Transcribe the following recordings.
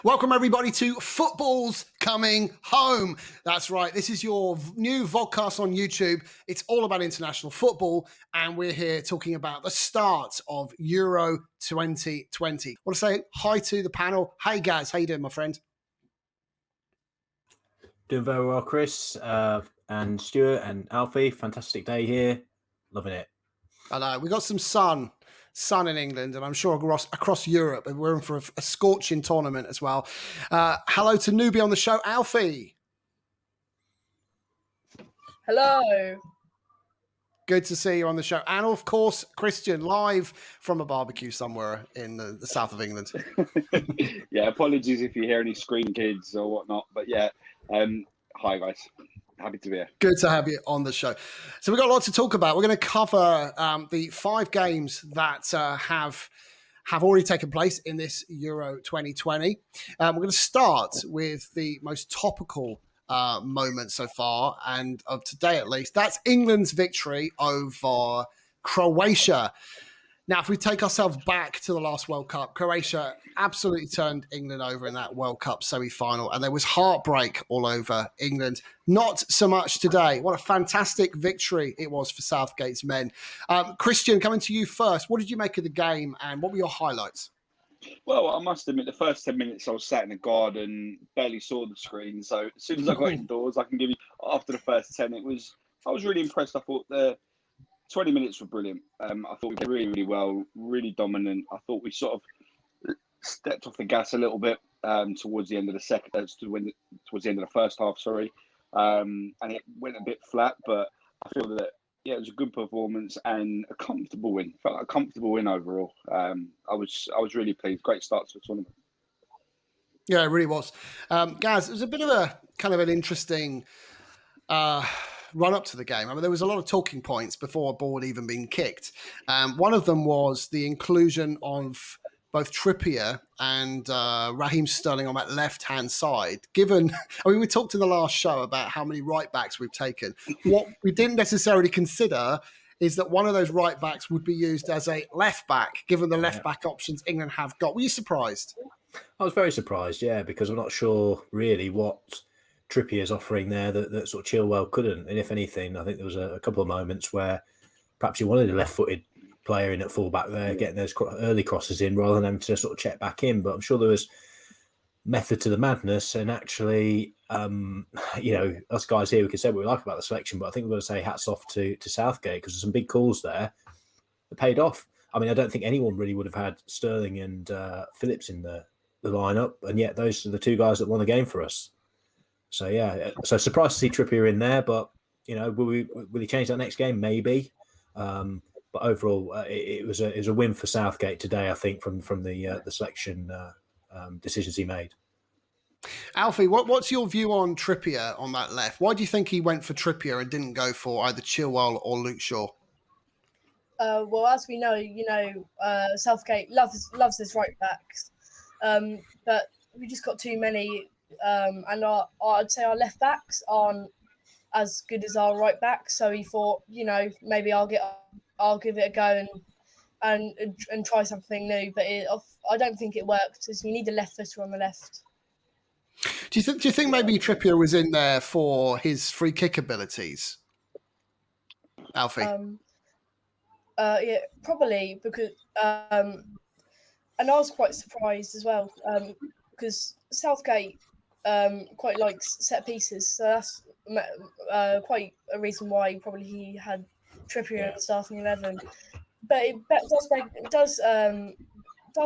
Welcome, everybody, to Football's Coming Home. That's right. This is your new vodcast on YouTube. It's all about international football, and we're here talking about the start of Euro 2020. I want to say hi to the panel. Hey, guys. How you doing, my friend? Doing very well, Chris, and Stuart and Alfie. Fantastic day here. Loving it. I know. We got some sun in England, and I'm sure across Europe, and we're in for a scorching tournament as well. Hello to newbie on the show, Alfie. Hello. Good to see you on the show. And of course, Cristiaan, live from a barbecue somewhere in the south of England. Yeah, apologies if you hear any screaming kids or whatnot. But yeah, hi guys. Happy to be here. Good to have you on the show. So we've got a lot to talk about. We're going to cover the 5 games that have already taken place in this Euro 2020. We're going to start with the most topical moment so far, and of today at least. That's England's victory over Croatia. Now, if we take ourselves back to the last World Cup, Croatia absolutely turned England over in that World Cup semi-final, and there was heartbreak all over England. Not so much today. What a fantastic victory it was for Southgate's men. Cristiaan, coming to you first, what did you make of the game, and what were your highlights? Well, I must admit, the first 10 minutes I was sat in the garden, barely saw the screen. So as soon as I got indoors, I can give you, after the first 10, I was really impressed. I thought the 20 minutes were brilliant. I thought we did really, really well, really dominant. I thought we sort of stepped off the gas a little bit towards the end of the towards the end of the first half, and it went a bit flat. But I feel that it was a good performance and a comfortable win. Felt like a comfortable win overall. I was really pleased. Great start to the tournament. Yeah, it really was. Guys, it was a bit of a kind of an interesting run up to the game. I mean, there was a lot of talking points before a ball had even been kicked. One of them was the inclusion of both Trippier and Raheem Sterling on that left-hand side. Given, I mean, we talked in the last show about how many right-backs we've taken. What we didn't necessarily consider is that one of those right-backs would be used as a left-back, given the left-back options England have got. Were you surprised? I was very surprised, yeah, because I'm not sure really what Trippier's offering there that sort of Chilwell couldn't. And if anything, I think there was a couple of moments where perhaps he wanted a left-footed player in at fullback there, getting those early crosses in rather than having to sort of check back in. But I'm sure there was method to the madness. And actually, us guys here, we can say what we like about the selection, but I think we've got to say hats off to Southgate, because there's some big calls there that paid off. I mean, I don't think anyone really would have had Sterling and Phillips in the lineup, and yet those are the 2 guys that won the game for us. So, yeah, so surprised to see Trippier in there, but, will he change that next game? Maybe. But overall, it was a win for Southgate today, I think, from the selection decisions he made. Alfie, what's your view on Trippier on that left? Why do you think he went for Trippier and didn't go for either Chilwell or Luke Shaw? Well, as we know, Southgate loves his right backs, but we just got too many. And I'd say our left backs aren't as good as our right backs. So he thought, maybe I'll give it a go and try something new. But I don't think it worked, because you need a left footer on the left. Do you think maybe Trippier was in there for his free kick abilities, Alfie? Yeah, probably, because and I was quite surprised as well, because Southgate quite likes set pieces, so that's quite a reason why probably he had Trippier in the starting 11. But it does ask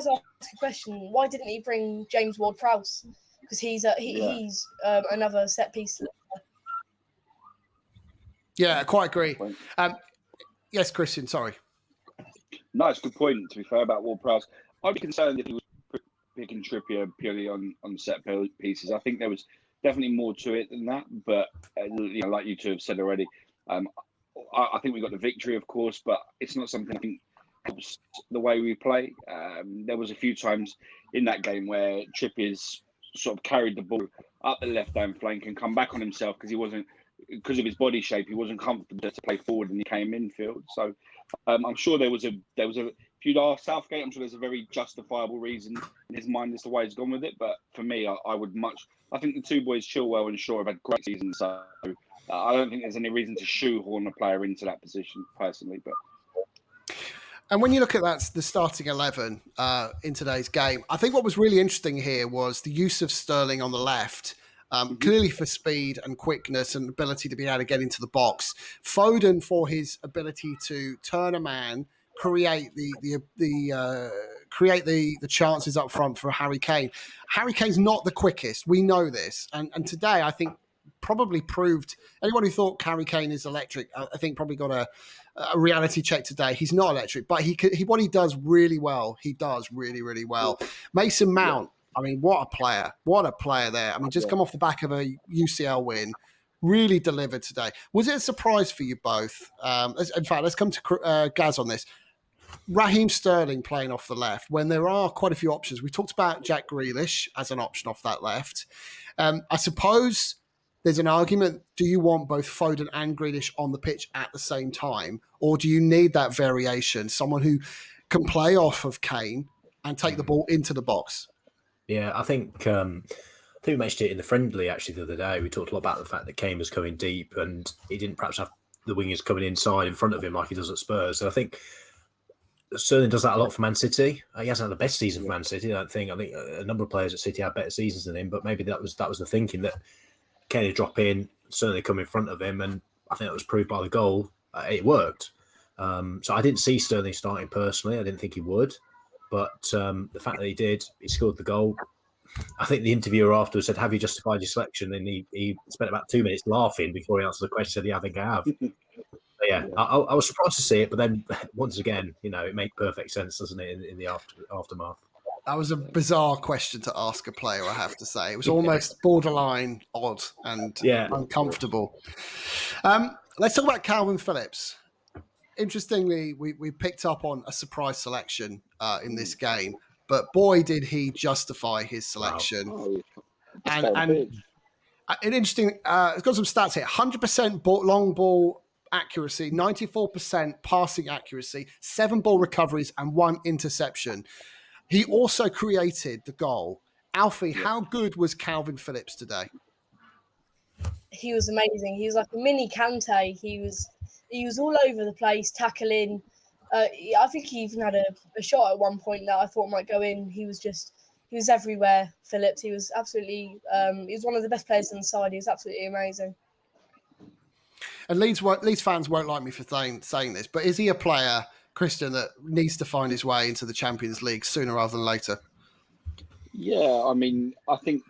a question: why didn't he bring James Ward-Prowse? Because he's another set piece. Yeah, I quite agree. Yes, Cristiaan, sorry. No, it's a good point, to be fair, about Ward-Prowse. I'd be concerned if he was picking Trippier purely on set pieces. I think there was definitely more to it than that. But, like you two have said already, I think we got the victory, of course, but it's not something I think helps the way we play. There was a few times in that game where Trippier's sort of carried the ball up the left-hand flank and come back on himself because of his body shape, he wasn't comfortable to play forward, and he came infield. So I'm sure there was a if you'd ask Southgate, I'm sure there's a very justifiable reason in his mind as to why he's gone with it. But for me, I think the two boys, Chilwell and Shaw, have had great seasons. So I don't think there's any reason to shoehorn a player into that position, personally. But and when you look at the starting 11 in today's game, I think what was really interesting here was the use of Sterling on the left, clearly for speed and quickness and ability to be able to get into the box. Foden for his ability to turn a man, create the chances up front for Harry Kane. Harry Kane's not the quickest. We know this, and today I think probably proved anyone who thought Harry Kane is electric, I think probably got a reality check today. He's not electric, but what he does really well. He does really, really well. Mason Mount, I mean, what a player. What a player there. I mean, just come off the back of a UCL win, really delivered today. Was it a surprise for you both? In fact, let's come to Gaz on this. Raheem Sterling playing off the left when there are quite a few options. We talked about Jack Grealish as an option off that left. I suppose there's an argument. Do you want both Foden and Grealish on the pitch at the same time? Or do you need that variation? Someone who can play off of Kane and take the ball into the box? Yeah, I think we mentioned it in the friendly actually the other day. We talked a lot about the fact that Kane was coming deep and he didn't perhaps have the wingers coming inside in front of him like he does at Spurs. So I think Sterling does that a lot for Man City. He hasn't had the best season for Man City, I don't think. I think a number of players at City had better seasons than him, but maybe that was the thinking, that Kane would drop in, certainly come in front of him, and I think that was proved by the goal. It worked. So I didn't see Sterling starting personally. I didn't think he would. But the fact that he did, he scored the goal. I think the interviewer afterwards said, "Have you justified your selection?" And he spent about 2 minutes laughing before he answered the question. Said, "Yeah, I think I have." But yeah, I was surprised to see it, but then once again, it made perfect sense, doesn't it, in the aftermath? That was a bizarre question to ask a player, I have to say. It was almost borderline odd and uncomfortable. Let's talk about Kalvin Phillips. Interestingly, we picked up on a surprise selection in this game, but boy, did he justify his selection. Wow. And interesting, it's got some stats here. 100% long ball accuracy, 94% passing accuracy, 7 ball recoveries, and 1 interception. He also created the goal. Alfie, how good was Kalvin Phillips today? He was amazing. He was like a mini Kante. He was all over the place, tackling. I think he even had a shot at one point that I thought might go in. He was everywhere, Phillips. He was absolutely, he was one of the best players on the side. He was absolutely amazing. And Leeds fans won't like me for saying this, but is he a player, Cristiaan, that needs to find his way into the Champions League sooner rather than later? Yeah, I mean, I think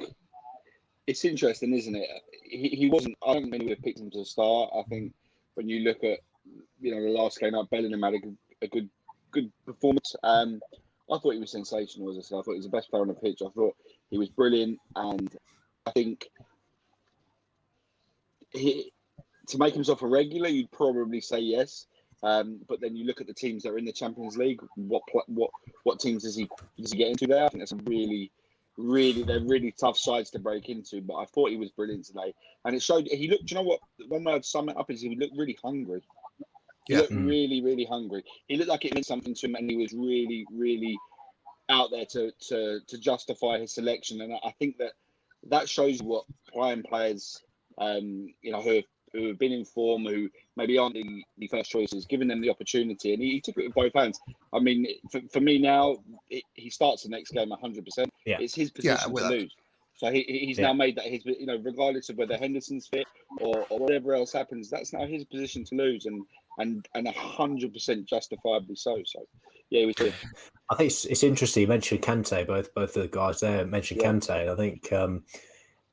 it's interesting, isn't it? He wasn't. I don't think we would have picked him to start. I think when you look at the last game, Bellingham had a good performance. I thought he was sensational, as I said. I thought he was the best player on the pitch. I thought he was brilliant, and I think to make himself a regular, you'd probably say yes. But then you look at the teams that are in the Champions League. What teams does he get into there? I think that's a they're really tough sides to break into. But I thought he was brilliant today, and it showed. He looked. You know what? One way I'd sum it up is he looked really hungry. He looked really, really hungry. He looked like it meant something to him, and he was really, really out there to justify his selection. And I think that shows what players, who have been in form, who maybe aren't the first choices, giving them the opportunity. And he took it with both hands. I mean, for me now, he starts the next game 100%. Yeah. It's his position to lose. So he's now made that his, regardless of whether Henderson's fit or whatever else happens, that's now his position to lose, and 100% justifiably so. So yeah, he was good. I think it's interesting. You mentioned Kante, both the guys there mentioned Kante, and I think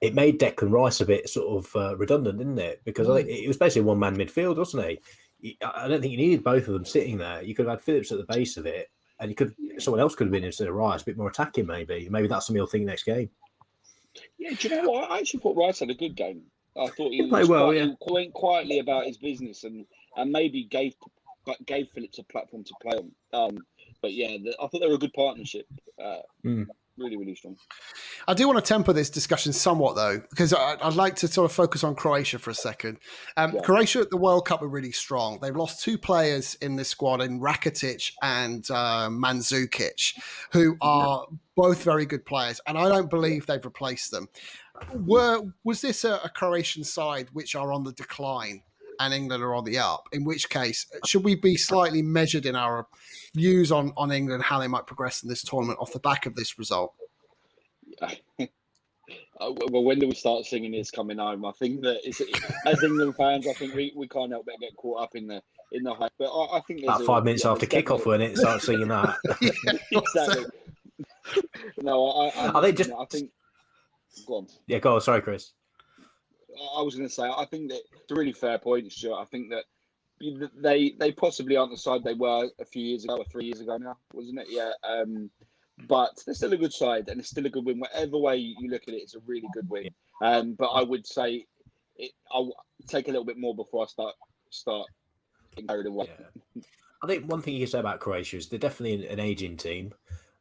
it made Declan Rice a bit sort of redundant, didn't it? Because I think it was basically a one-man midfield, wasn't he? I don't think you needed both of them sitting there. You could have had Phillips at the base of it, and someone else could have been instead of Rice, a bit more attacking maybe. Maybe that's something you'll think next game. Yeah, do you know what? I actually thought Rice had a good game. I thought he was quite quietly about his business and maybe gave Phillips a platform to play on. But yeah, I thought they were a good partnership. Really, really strong. I do want to temper this discussion somewhat, though, because I'd like to sort of focus on Croatia for a second. Croatia at the World Cup were really strong. They've lost 2 players in this squad, in Rakitic and Mandzukic, who are both very good players, and I don't believe they've replaced them. Was this a Croatian side which are on the decline and England are on the up? In which case, should we be slightly measured in our views on England, how they might progress in this tournament off the back of this result? Well, when do we start singing "It's Coming Home"? I think that as England fans, I think we can't help but get caught up in the hype. But I think about 5 minutes after kickoff when it starts singing that. Exactly. No, I think. Go on. Yeah, go on. Sorry, Chris. I was going to say, I think that it's a really fair point, Stuart. I think that they possibly aren't the side they were a few years ago or 3 years ago now, wasn't it? Yeah. But they're still a good side, and it's still a good win. Whatever way you look at it, it's a really good win. But I would say I'll take a little bit more before I start getting carried away. Yeah. I think one thing you can say about Croatia is they're definitely an aging team.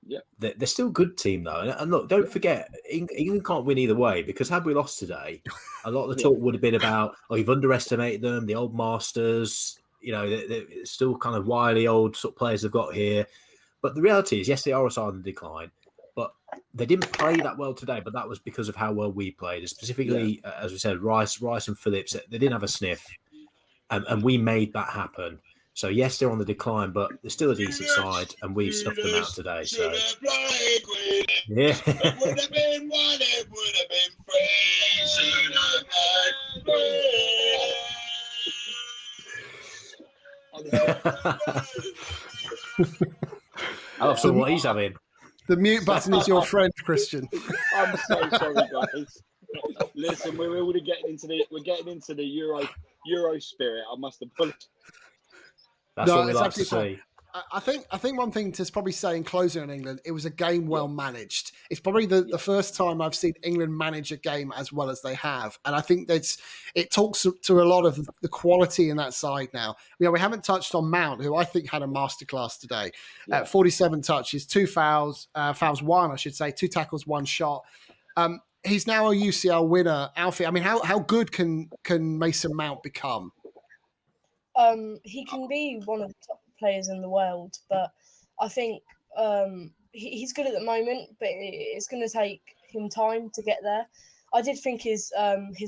Yeah, they're still a good team though. And look, don't forget, England can't win either way, because had we lost today, a lot of the talk would have been about, you've underestimated them, the old masters. You know, they're still kind of wily old sort of players they've got here. But the reality is, yes, they are a side on the decline, but they didn't play that well today. But that was because of how well we played. Specifically, as we said, Rice and Phillips, they didn't have a sniff. And we made that happen. So, yes, they're on the decline, but they're still a decent side, and we snuffed them out today. So, yeah. It would have been one, it would have been free. I love some what he's having. The mute button is your friend, Christian. I'm so sorry, guys. Listen, we're already getting into the Euro spirit. I must apologize. That's what we like to see. I think one thing to probably say in closing on England, it was a game well managed. It's probably the first time I've seen England manage a game as well as they have. And I think it talks to a lot of the quality in that side now. You know, we haven't touched on Mount, who I think had a masterclass today. 47 touches, 2 fouls, 1, I should say, 2 tackles, 1 shot. He's now a UCL winner. Alfie, I mean, how good can Mason Mount become? He can be one of the top players in the world, but I think he's good at the moment, but it's going to take him time to get there. I did think his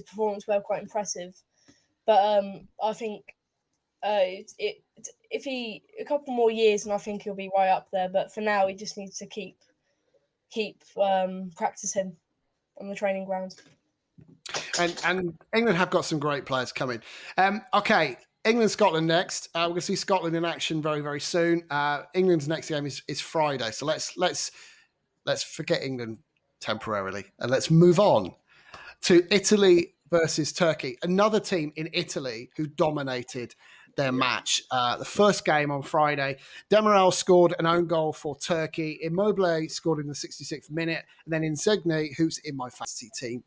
performance were quite impressive, but I think if he a couple more years, and I think he'll be right up there. But for now, he just needs to keep practicing on the training ground. And England have got some great players coming. Okay. England, Scotland next. We're going to see Scotland in action very, very soon. England's next game is Friday, so let's forget England temporarily and let's move on to Italy versus Turkey. Another team in Italy who dominated their match. The first game on Friday, Demiral scored an own goal for Turkey. Immobile scored in the 66th minute. And then Insigne, who's in my fantasy team,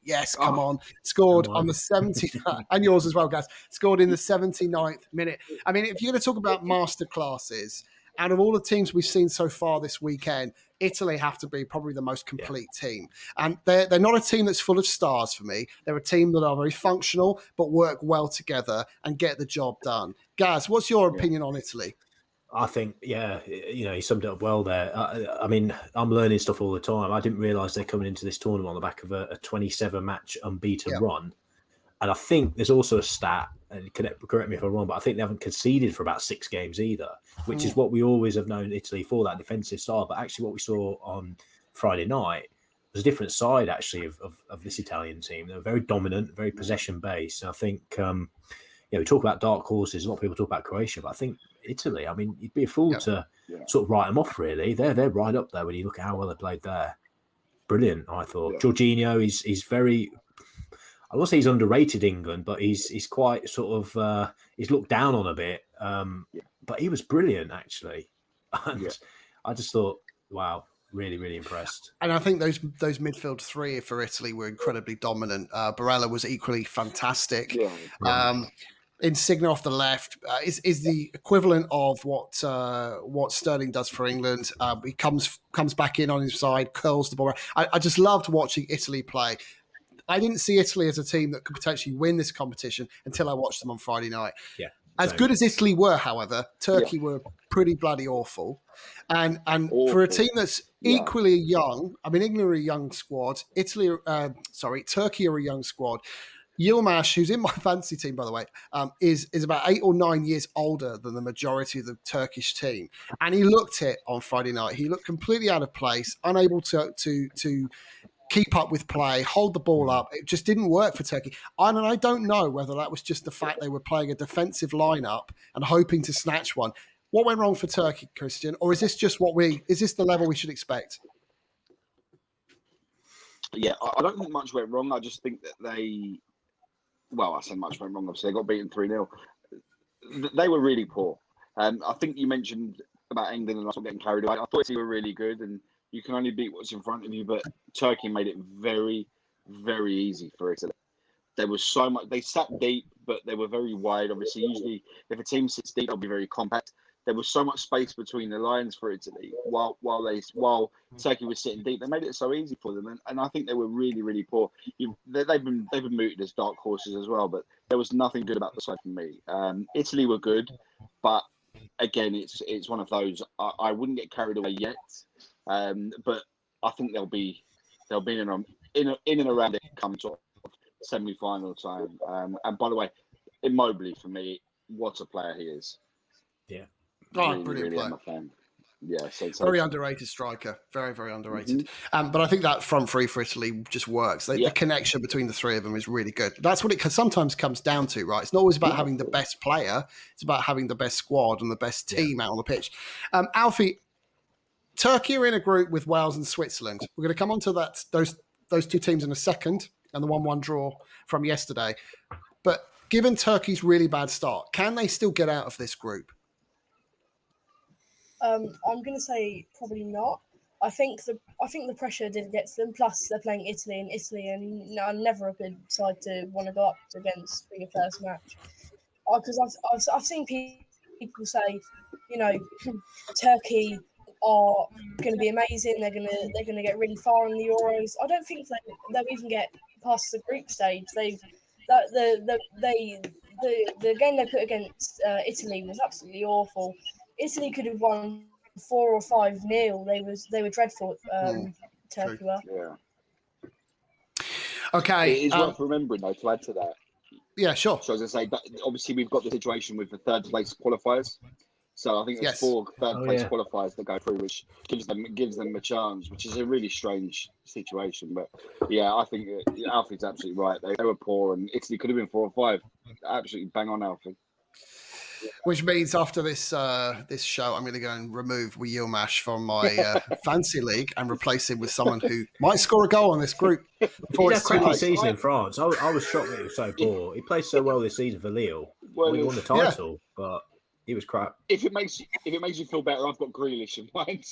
scored on the 70th, and yours as well, guys, scored in the 79th minute. I mean, if you're going to talk about masterclasses, out of all the teams we've seen so far this weekend, Italy have to be probably the most complete team. And they're not a team that's full of stars for me. They're a team that are very functional, but work well together and get the job done. Gaz, what's your opinion on Italy? I think, he summed it up well there. I mean, I'm learning stuff all the time. I didn't realise they're coming into this tournament on the back of a 27-match unbeaten run. And I think there's also a stat, and correct me if I'm wrong, but I think they haven't conceded for about 6 games either, which is what we always have known Italy for, that defensive style. But actually what we saw on Friday night was a different side, actually, of this Italian team. They were very dominant, very possession-based. And I think, we talk about dark horses. A lot of people talk about Croatia, but I think Italy, I mean, you'd be a fool to sort of write them off, really. They're right up there when you look at how well they played there. Brilliant, I thought. Jorginho, he's very... I won't say he's underrated England, but he's quite sort of he's looked down on a bit. But he was brilliant, actually. And I just thought, wow, really, really impressed. And I think those midfield 3 for Italy were incredibly dominant. Barella was equally fantastic. Insigne off the left is the equivalent of what Sterling does for England. He comes back in on his side, curls the ball. I just loved watching Italy play. I didn't see Italy as a team that could potentially win this competition until I watched them on Friday night. Yeah. As good as Italy were, however, Turkey were pretty bloody awful. And for a team that's equally young, I mean, England are a young squad. Turkey are a young squad. Yilmaz, who's in my fantasy team, by the way, is about 8 or 9 years older than the majority of the Turkish team. And he looked it on Friday night. He looked completely out of place, unable to keep up with play, hold the ball up. It just didn't work for Turkey. And I don't know whether that was just the fact they were playing a defensive lineup and hoping to snatch one. What went wrong for Turkey, Cristiaan? Or is this just is this the level we should expect? Yeah, I don't think much went wrong. I just think that I say much went wrong. Obviously, they got beaten 3-0. They were really poor. I think you mentioned about England and us not getting carried away. I thought they were really good, and you can only beat what's in front of you, but Turkey made it very, very easy for Italy. There was so much. They sat deep, but they were very wide. Obviously, usually if a team sits deep, they'll be very compact. There was so much space between the lines for Italy while Turkey was sitting deep. They made it so easy for them, and I think they were really, really poor. They've been mooted as dark horses as well, but there was nothing good about the side for me. Italy were good, but again, it's one of those. I wouldn't get carried away yet. But I think they'll be in and around it come sort of semi-final time. And by the way, Immobile for me, what a player he is. Yeah. Brilliant really player. am a fan. Yeah, very underrated striker. Very, very underrated. But I think that front three for Italy just works. The connection between the three of them is really good. That's what it sometimes comes down to, right? It's not always about having the best player. It's about having the best squad and the best team out on the pitch. Alfie, Turkey are in a group with Wales and Switzerland. We're going to come on to those two teams in a second and the 1-1 draw from yesterday. But given Turkey's really bad start, can they still get out of this group? I'm going to say probably not. I think the pressure didn't get to them. Plus, they're playing Italy, and Italy are never a good side to want to go up against for your first match. Because I've seen people say, Turkey are going to be amazing. They're going to get really far in the Euros. I don't think they'll even get past the group stage. The game they put against Italy was absolutely awful. Italy could have won 4 or 5-0. They were dreadful. Turkey were. Yeah. Okay. It is worth remembering though to add to that. Yeah, sure. So as I say, obviously we've got the situation with the third place qualifiers. So I think there's 4 third place qualifiers that go through, which gives them a chance, which is a really strange situation. But yeah, I think Alfie's absolutely right. They were poor, and Italy could have been 4 or 5. Absolutely bang on, Alfie. Which means after this this show, I'm going to go and remove Yilmaz from my fantasy league and replace him with someone who might score a goal on this group. He had a crappy season in France. I was shocked that he was so poor. He played so well this season for Lille. He won the title, but he was crap. If it makes you feel better, I've got Grealish in mind.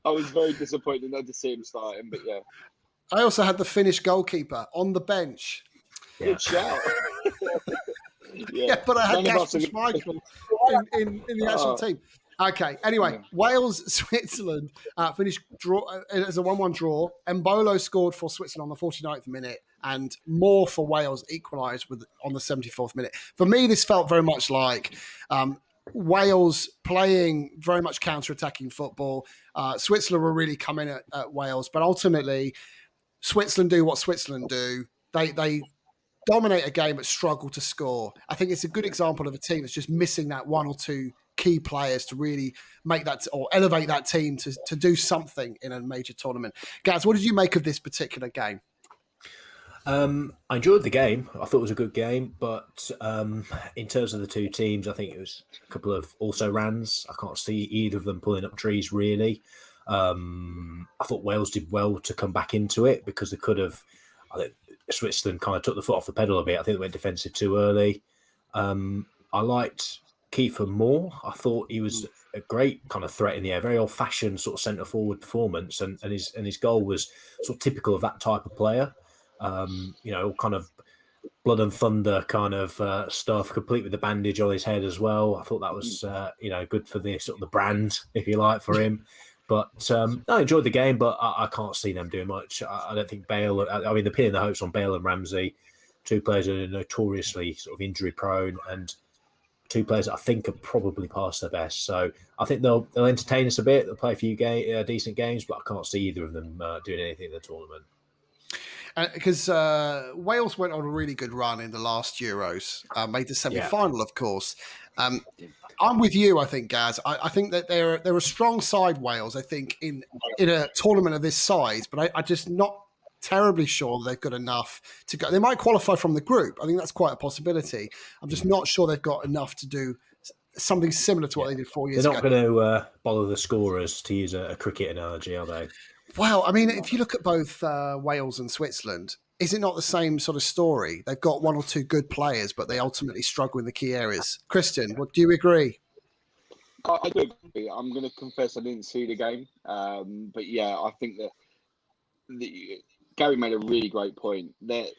I was very disappointed not to see him starting, but yeah. I also had the Finnish goalkeeper on the bench. Good shout. Yeah, but I had Kasper Schmeichel in the national team. Okay, anyway, Wales, Switzerland finished draw as a 1-1 draw. Embolo scored for Switzerland on the 49th minute, and Moore for Wales equalised on the 74th minute. For me, this felt very much like Wales playing very much counter-attacking football. Switzerland were really coming at Wales, but ultimately, Switzerland do what Switzerland do. They dominate a game but struggle to score. I think it's a good example of a team that's just missing that 1 or 2 key players to really make that or elevate that team to do something in a major tournament. Gaz, what did you make of this particular game? I enjoyed the game. I thought it was a good game, but in terms of the two teams, I think it was a couple of also-rans. I can't see either of them pulling up trees, really. I thought Wales did well to come back into it because they could have... I think Switzerland kind of took the foot off the pedal a bit. I think they went defensive too early. I liked Kiefer more. I thought he was a great kind of threat in the air, very old-fashioned sort of centre-forward performance, and his goal was sort of typical of that type of player. Kind of blood and thunder kind of stuff, complete with the bandage on his head as well. I thought that was good for the sort of the brand, if you like, for him. But I enjoyed the game, but I can't see them doing much. I don't think Bale. I mean, they're pinning the hopes on Bale and Ramsey, two players that are notoriously sort of injury prone, and two players that I think are probably past their best. So I think they'll entertain us a bit. They'll play a few decent games, but I can't see either of them doing anything in the tournament. Because Wales went on a really good run in the last Euros, made the semi-final, of course. I'm with you, I think, Gaz. I think that they're a strong side, Wales, I think, in a tournament of this size, but I'm just not terribly sure they've got enough to go. They might qualify from the group. I think that's quite a possibility. I'm just not sure they've got enough to do something similar to what they did 4 years ago. They're not going to bother the scorers, to use a cricket analogy, are they? Well, I mean, if you look at both Wales and Switzerland, is it not the same sort of story? They've got one or two good players, but they ultimately struggle in the key areas. Cristiaan, do you agree? I do agree. I'm going to confess I didn't see the game. But yeah, I think that Gary made a really great point. They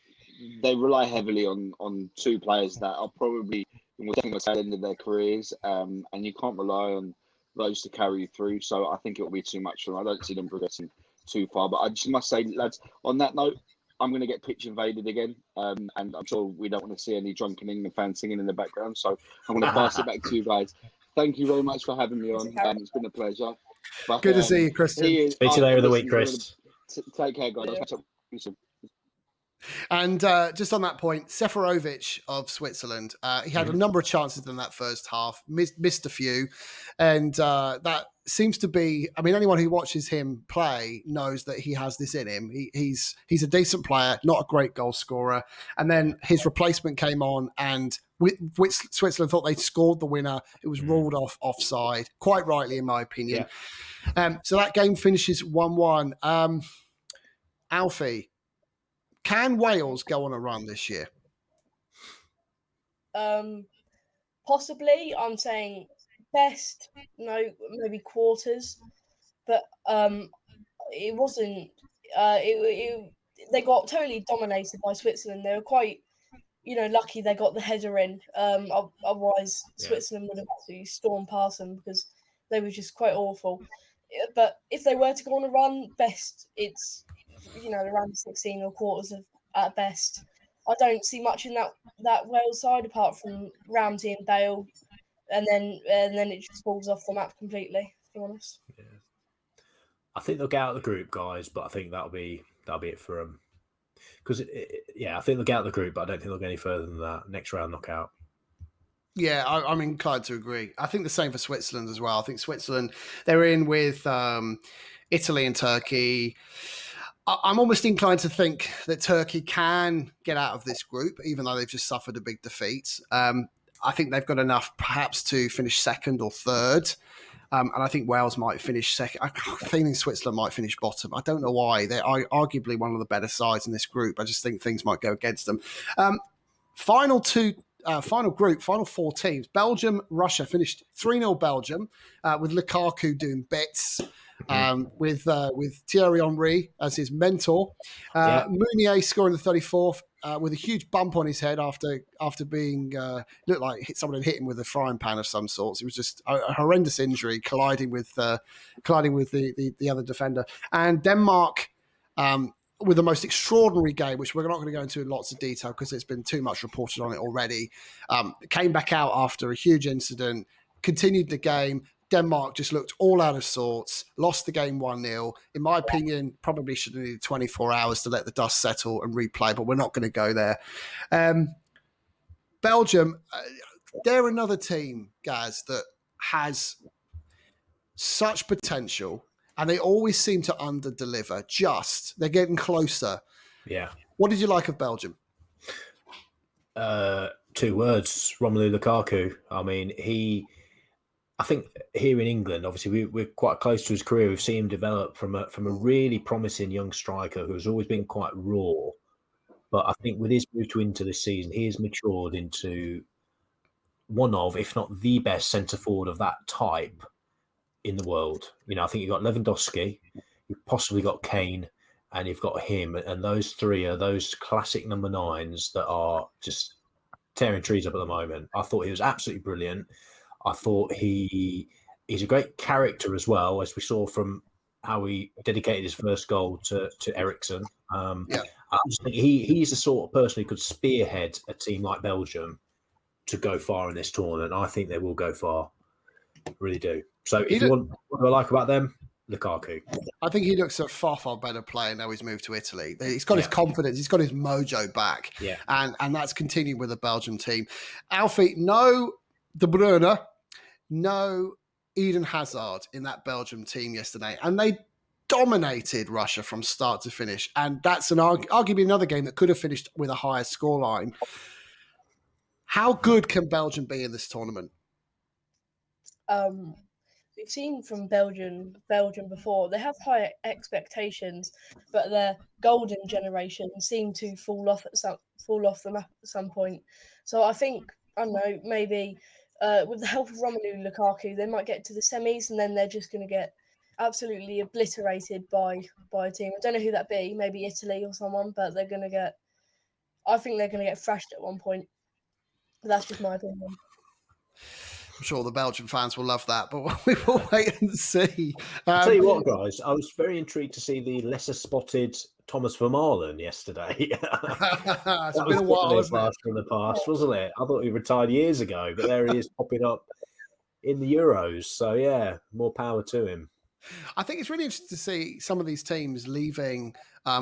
rely heavily on two players that are probably at the end of their careers, and you can't rely on those to carry you through. So I think it will be too much for them. I don't see them progressing too far. But I just must say, lads, on that note, I'm going to get pitch invaded again. And I'm sure we don't want to see any drunken England fans singing in the background. So I'm going to pass it back to you guys. Thank you very much for having me on. It's been a pleasure. But, good to see you, Cristiaan. Speak to you later in the week, Chris. Take care, guys. I'll catch up with you soon. And just on that point, Seferovic of Switzerland, he had a number of chances in that first half, missed a few. And that seems to be, I mean, anyone who watches him play knows that he has this in him. He's a decent player, not a great goal scorer. And then his replacement came on, and Switzerland thought they'd scored the winner. It was ruled offside, quite rightly, in my opinion. Yeah. So that game finishes 1-1. Alfie, can Wales go on a run this year? Possibly. I'm saying best, no, maybe quarters. But it wasn't. They got totally dominated by Switzerland. They were quite, lucky they got the header in. Otherwise, Switzerland would have absolutely stormed past them because they were just quite awful. But if they were to go on a run, best it's around 16 or quarters at best. I don't see much in that Wales side apart from Ramsey and Bale, and then it just falls off the map completely. To be honest. Yeah. I think they'll get out of the group, guys, but I think that'll be it for them. Because I think they'll get out of the group, but I don't think they'll go any further than that. Next round knockout. Yeah, I'm inclined to agree. I think the same for Switzerland as well. I think Switzerland, they're in with Italy and Turkey. I'm almost inclined to think that Turkey can get out of this group, even though they've just suffered a big defeat. I think they've got enough perhaps to finish second or third. And I think Wales might finish second. I'm feeling Switzerland might finich bottom. I don't know why. They're arguably one of the better sides in this group. I just think things might go against them. Final four teams. Belgium, Russia finished 3-0 Belgium with Lukaku doing bits. With Thierry Henry as his mentor. Meunier scoring the 34th with a huge bump on his head after being looked like someone had hit him with a frying pan of some sorts. It was just a horrendous injury, colliding with the other defender. And Denmark with the most extraordinary game, which we're not going to go into in lots of detail because there's been too much reported on it already, came back out after a huge incident, continued the game. Denmark just looked all out of sorts, lost the game 1-0. In my opinion, probably should have needed 24 hours to let the dust settle and replay, but we're not going to go there. Belgium, they're another team, Gaz, that has such potential, and they always seem to under-deliver. They're getting closer. Yeah. What did you like of Belgium? 2 words, Romelu Lukaku. I mean, I think here in England, obviously, we're quite close to his career. We've seen him develop from a really promising young striker who has always been quite raw. But I think with his move to Inter this season, he has matured into one of, if not the best centre-forward of that type in the world. I think you've got Lewandowski, you've possibly got Kane, and you've got him, and those three are those classic number 9s that are just tearing trees up at the moment. I thought he was absolutely brilliant. I thought he's a great character as well, as we saw from how he dedicated his first goal to Eriksen. I just think he's the sort of person who could spearhead a team like Belgium to go far in this tournament. I think they will go far. Really do. So if you want what I like about them, Lukaku. I think he looks a far, far better player now he's moved to Italy. He's got his confidence. He's got his mojo back. Yeah. And that's continuing with the Belgium team. Alfie, no De Bruyne, no Eden Hazard in that Belgium team yesterday. And they dominated Russia from start to finish. And that's arguably another game that could have finished with a higher scoreline. How good can Belgium be in this tournament? We've seen from Belgium before. They have high expectations, but their golden generation seemed to fall off the map at some point. So I think, I don't know, maybe with the help of Romelu Lukaku, they might get to the semis, and then they're just going to get absolutely obliterated by a team. I don't know who that be. Maybe Italy or someone, but they're going to get. I think they're going to get thrashed at one point. But that's just my opinion. I'm sure the Belgian fans will love that, but we will wait and see. I'll tell you what, guys, I was very intrigued to see the lesser spotted Thomas Vermaelen yesterday. It's been a while, from the past, wasn't it? I thought he retired years ago, but there he is popping up in the Euros. So, yeah, more power to him. I think it's really interesting to see some of these teams leaving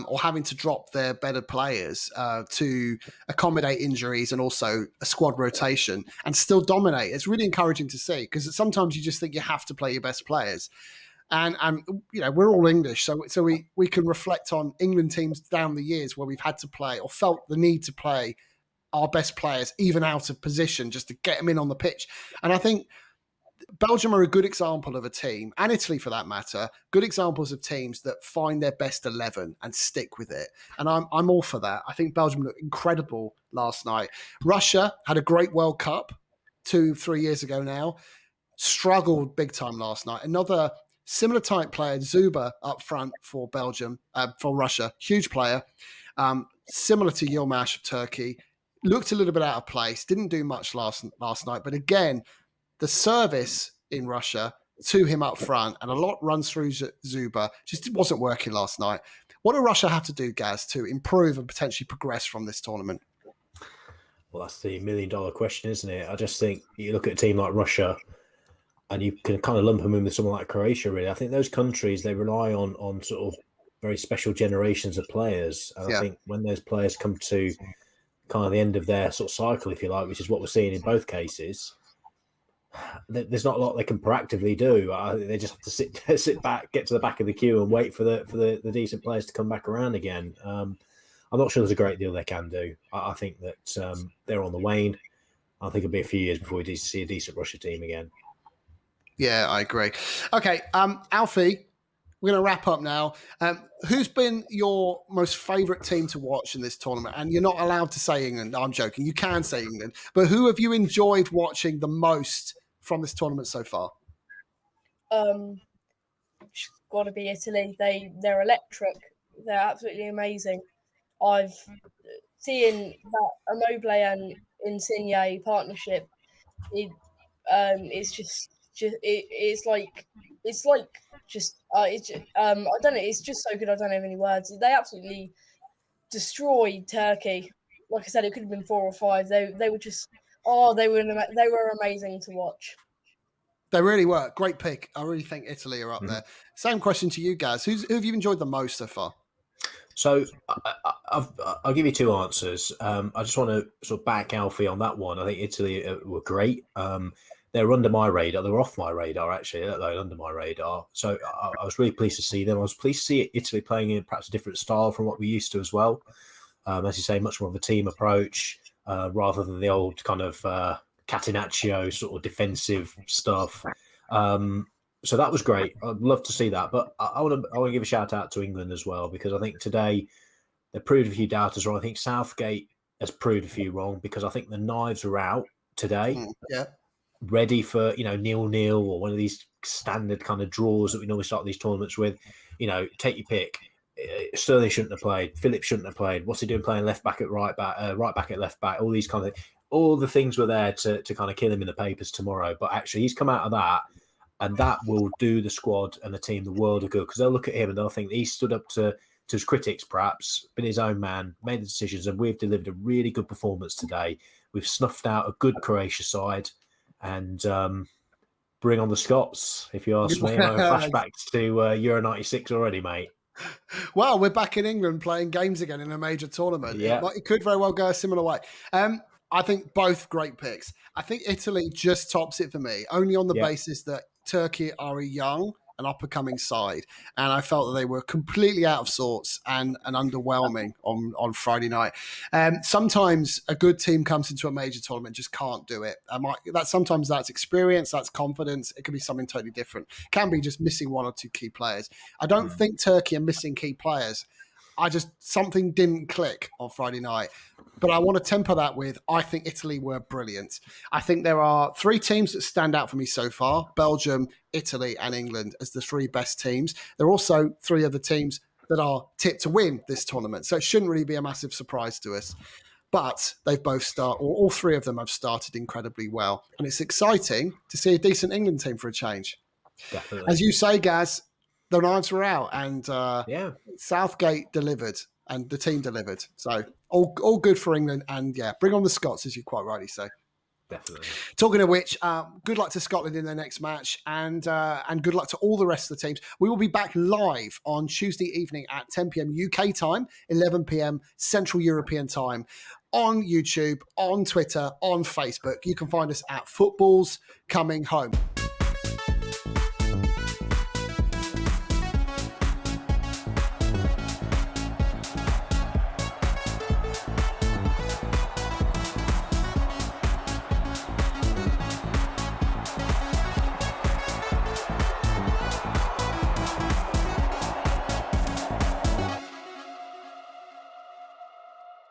or having to drop their better players to accommodate injuries and also a squad rotation and still dominate. It's really encouraging to see because sometimes you just think you have to play your best players. And you know, we're all English, so we can reflect on England teams down the years where we've had to play or felt the need to play our best players even out of position just to get them in on the pitch. And I think Belgium are a good example of a team, and Italy for that matter, good examples of teams that find their best 11 and stick with it. And I'm all for that. I think Belgium looked incredible last night. Russia had a great World Cup 2-3 years ago now, struggled big time last night. Another similar type player, Zuba, up front for Belgium, for Russia, huge player, similar to Yilmaz of Turkey, looked a little bit out of place, didn't do much last night, but again, the service in Russia to him up front and a lot runs through Zuba just wasn't working last night. What do Russia have to do, Gaz, to improve and potentially progress from this tournament? Well, that's the $1 million question, isn't it? I just think you look at a team like Russia and you can kind of lump them in with someone like Croatia, really. I think those countries, they rely on sort of very special generations of players. And I think when those players come to kind of the end of their sort of cycle, if you like, which is what we're seeing in both cases, there's not a lot they can proactively do. They just have to sit back, get to the back of the queue, and wait for the decent players to come back around again. I'm not sure there's a great deal they can do. I think that they're on the wane. I think it'll be a few years before we see a decent Russia team again. Yeah, I agree. Okay, Alfie, we're going to wrap up now. Who's been your most favourite team to watch in this tournament? And you're not allowed to say England. I'm joking. You can say England. But who have you enjoyed watching the most from this tournament so far? It's got to be Italy. They're electric. They're absolutely amazing. I've seen that Immobile and Insigne partnership. It's just I don't know. It's just so good. I don't have any words. They absolutely destroyed Turkey. Like I said, it could have been 4 or 5. They were just they were amazing to watch. They really were. Great pick. I really think Italy are up there. Same question to you guys. Who have you enjoyed the most so far? So I'll give you two answers. I just want to sort of back Alfie on that one. I think Italy were great. They're under my radar. They were off my radar, actually. They're under my radar. So I was really pleased to see them. I was pleased to see Italy playing in perhaps a different style from what we used to as well. As you say, much more of a team approach rather than the old kind of Catenaccio sort of defensive stuff. So that was great. I'd love to see that. But I want to give a shout out to England as well, because I think today they proved a few doubters wrong. I think Southgate has proved a few wrong, because I think the knives are out today. Ready for 0-0 or one of these standard kind of draws that we normally start these tournaments with. Take your pick. Sterling shouldn't have played. Phillips shouldn't have played. What's he doing playing left back at right back, right back at left back? All these kind of things. All the things were there to kind of kill him in the papers tomorrow. But actually, he's come out of that, and that will do the squad and the team the world of good, because they'll look at him and they'll think he stood up to his critics, perhaps, been his own man, made the decisions, and we've delivered a really good performance today. We've snuffed out a good Croatia side, and bring on the Scots, if you ask me. I'm having flashbacks to Euro 96 already, mate. Well, we're back in England playing games again in a major tournament. Yeah. It could very well go a similar way. I think both great picks. I think Italy just tops it for me, only on the basis that Turkey are a young and up-and-coming side. And I felt that they were completely out of sorts and underwhelming on Friday night. Sometimes a good team comes into a major tournament, just can't do it. Sometimes that's experience, that's confidence. It could be something totally different. It can be just missing one or two key players. I don't think Turkey are missing key players. Something didn't click on Friday night. But I want to temper that with, I think Italy were brilliant. I think there are 3 teams that stand out for me so far: Belgium, Italy, and England as the 3 best teams. There are also 3 other teams that are tipped to win this tournament. So it shouldn't really be a massive surprise to us. But they've both all 3 of them have started incredibly well. And it's exciting to see a decent England team for a change. Definitely. As you say, Gaz, the knives were out, and Southgate delivered, and the team delivered. So all good for England, and bring on the Scots, as you quite rightly say. Definitely. Talking of which, good luck to Scotland in their next match, and good luck to all the rest of the teams. We will be back live on Tuesday evening at 10 p.m. UK time, 11 p.m. Central European time, on YouTube, on Twitter, on Facebook. You can find us at Football's Coming Home.